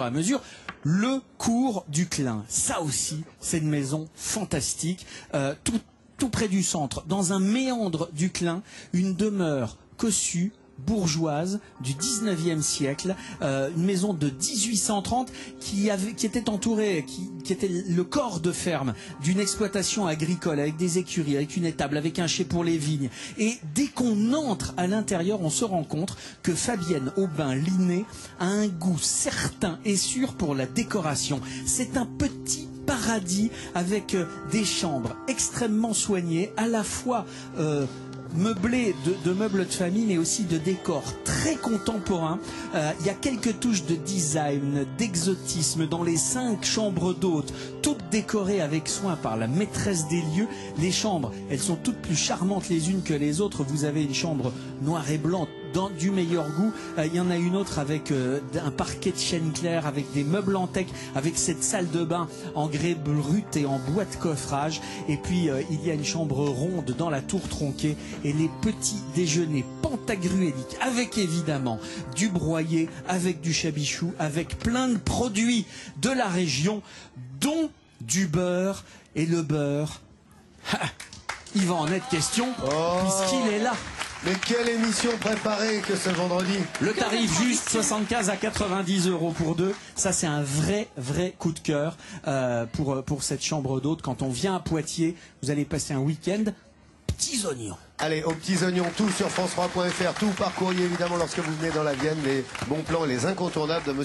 à mesure. Le cours du Clin, ça aussi, c'est une maison fantastique, tout près du centre, dans un méandre du Clin, une demeure cossue, bourgeoise du 19e siècle, une maison de 1830 qui était entourée, qui était le corps de ferme d'une exploitation agricole avec des écuries, avec une étable, avec un chai pour les vignes. Et dès qu'on entre à l'intérieur, on se rend compte que Fabienne Aubin-Linné a un goût certain et sûr pour la décoration. C'est un petit paradis avec des chambres extrêmement soignées, à la fois meublé de meubles de famille, mais aussi de décors très contemporains. Il y a quelques touches de design, d'exotisme dans les 5 chambres d'hôtes, toutes décorées avec soin par la maîtresse des lieux. Les chambres, elles sont toutes plus charmantes les unes que les autres. Vous avez une chambre noire et blanc du meilleur goût. Il y en a une autre avec un parquet de chêne clair, avec des meubles en teck, avec cette salle de bain en grès brut et en bois de coffrage. Et puis il y a une chambre ronde dans la tour tronquée et les petits déjeuners pantagruéliques avec évidemment du broyé, avec du chabichou, avec plein de produits de la région, dont du beurre. Et le beurre, il va en être question puisqu'il est là. Mais quelle émission préparée que ce vendredi. Le tarif juste, 75 à 90 € pour deux. Ça, c'est un vrai coup de cœur pour cette chambre d'hôte. Quand on vient à Poitiers, vous allez passer un week-end petits oignons. Allez, aux petits oignons, tout sur France3.fr, tout par courrier évidemment lorsque vous venez dans la Vienne, les bons plans et les incontournables de